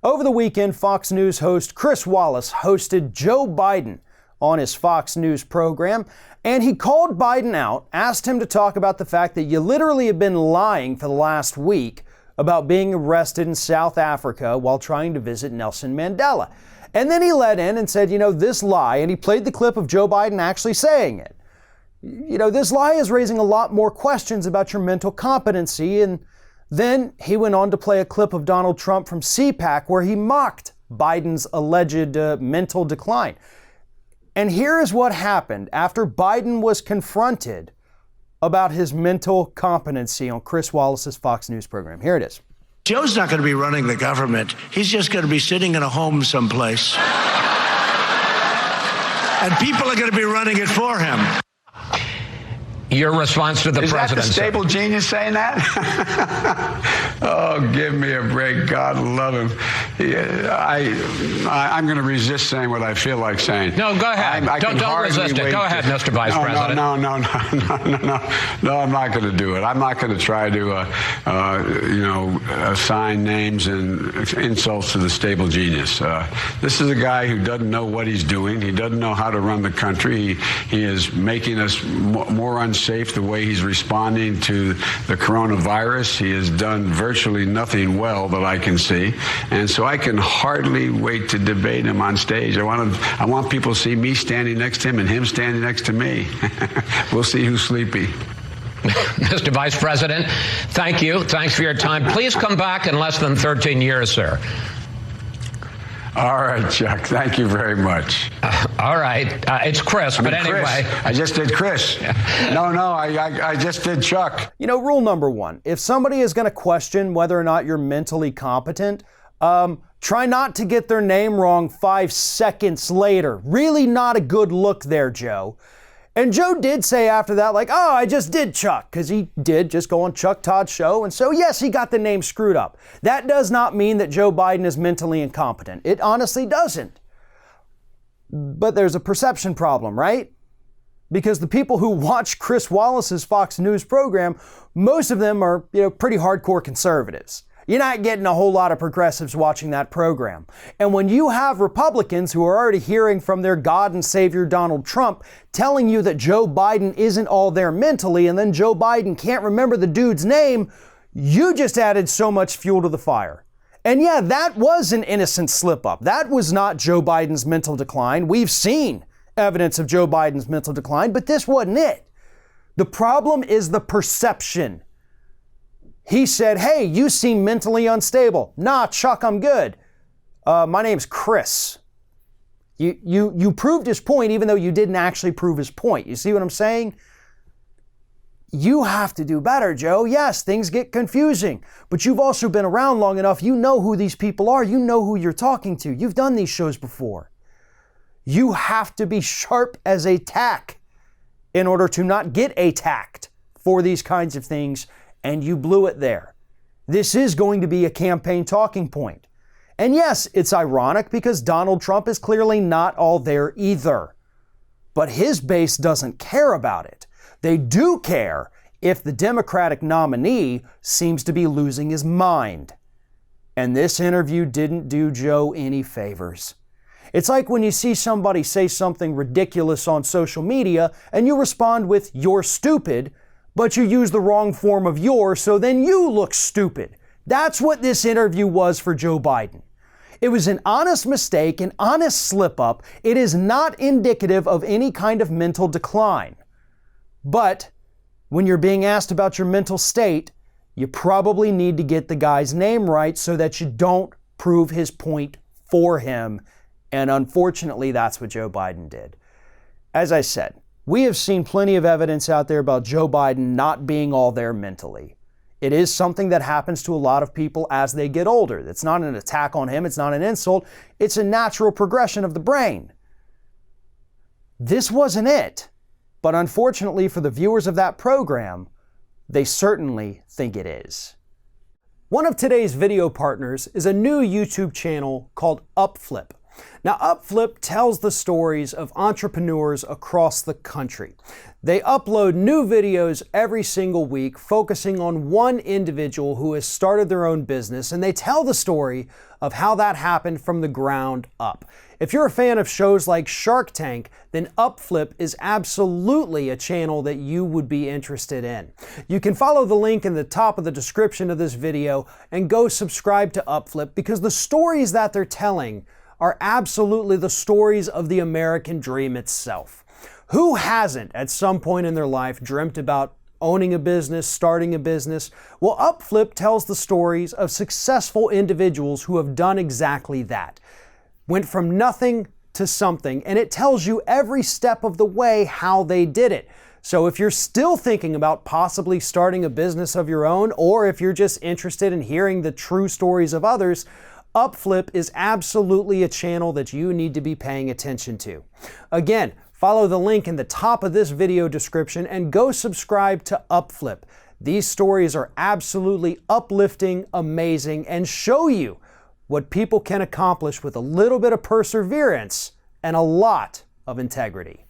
Over the weekend, Fox News host Chris Wallace hosted Joe Biden on his Fox News program, and he called Biden out, asked him to talk about the fact that you literally have been lying for the last week about being arrested in South Africa while trying to visit Nelson Mandela. And then he let in and said, this lie, and he played the clip of Joe Biden actually saying it. This lie is raising a lot more questions about your mental competency. And then he went on to play a clip of Donald Trump from CPAC where he mocked Biden's alleged mental decline. And here is what happened after Biden was confronted about his mental competency on Chris Wallace's Fox News program. Here it is. Joe's not going to be running the government. He's just going to be sitting in a home someplace. And people are going to be running it for him. Your response to the president. Is that the stable genius saying that? Oh, give me a break. God love him. I'm going to resist saying what I feel like saying. No, go ahead. Don't resist it. Go ahead, Mr. Vice President. No, I'm not going to do it. I'm not going to try to, assign names and insults to the stable genius. This is a guy who doesn't know what he's doing. He doesn't know how to run the country. He is making us more unsafe the way he's responding to the coronavirus. He has done virtually nothing well that I can see. And so I can hardly wait to debate him on stage. I want people to see me standing next to him and him standing next to me. We'll see who's sleepy. Mr. Vice President, thank you. Thanks for your time. Please come back in less than 13 years, sir. All right, Chuck. Thank you very much. All right. It's Chris, but anyway. Chris. I just did Chris. No, I just did Chuck. Rule number one, if somebody is going to question whether or not you're mentally competent, try not to get their name wrong 5 seconds later. Really not a good look there, Joe. And Joe did say after that, I just did Chuck, because he did just go on Chuck Todd's show. And so, yes, he got the name screwed up. That does not mean that Joe Biden is mentally incompetent. It honestly doesn't. But there's a perception problem, right? Because the people who watch Chris Wallace's Fox News program, most of them are, pretty hardcore conservatives. You're not getting a whole lot of progressives watching that program. And when you have Republicans who are already hearing from their God and Savior Donald Trump telling you that Joe Biden isn't all there mentally, and then Joe Biden can't remember the dude's name, you just added so much fuel to the fire. And yeah, that was an innocent slip up. That was not Joe Biden's mental decline. We've seen evidence of Joe Biden's mental decline, but this wasn't it. The problem is the perception. He said, hey, you seem mentally unstable. Nah, Chuck, I'm good. My name's Chris. You proved his point even though you didn't actually prove his point. You see what I'm saying? You have to do better, Joe. Yes, things get confusing, but you've also been around long enough. You know who these people are. You know who you're talking to. You've done these shows before. You have to be sharp as a tack in order to not get attacked for these kinds of things. And you blew it there. This is going to be a campaign talking point. And yes, it's ironic because Donald Trump is clearly not all there either. But his base doesn't care about it. They do care if the Democratic nominee seems to be losing his mind. And this interview didn't do Joe any favors. It's like when you see somebody say something ridiculous on social media and you respond with, "You're stupid," but you use the wrong form of "your," so then you look stupid. That's what this interview was for Joe Biden. It was an honest mistake, an honest slip-up. It is not indicative of any kind of mental decline. But when you're being asked about your mental state, you probably need to get the guy's name right so that you don't prove his point for him. And unfortunately, that's what Joe Biden did. As I said, we have seen plenty of evidence out there about Joe Biden not being all there mentally. It is something that happens to a lot of people as they get older. It's not an attack on him. It's not an insult. It's a natural progression of the brain. This wasn't it. But unfortunately for the viewers of that program, they certainly think it is. One of today's video partners is a new YouTube channel called UpFlip. Now, Upflip tells the stories of entrepreneurs across the country. They upload new videos every single week, focusing on one individual who has started their own business, and they tell the story of how that happened from the ground up. If you're a fan of shows like Shark Tank, then Upflip is absolutely a channel that you would be interested in. You can follow the link in the top of the description of this video and go subscribe to Upflip, because the stories that they're telling are absolutely the stories of the American dream itself. Who hasn't, at some point in their life, dreamt about owning a business, starting a business? Well, Upflip tells the stories of successful individuals who have done exactly that. Went from nothing to something, and it tells you every step of the way how they did it. So if you're still thinking about possibly starting a business of your own, or if you're just interested in hearing the true stories of others, Upflip is absolutely a channel that you need to be paying attention to. Again, follow the link in the top of this video description and go subscribe to Upflip. These stories are absolutely uplifting, amazing, and show you what people can accomplish with a little bit of perseverance and a lot of integrity.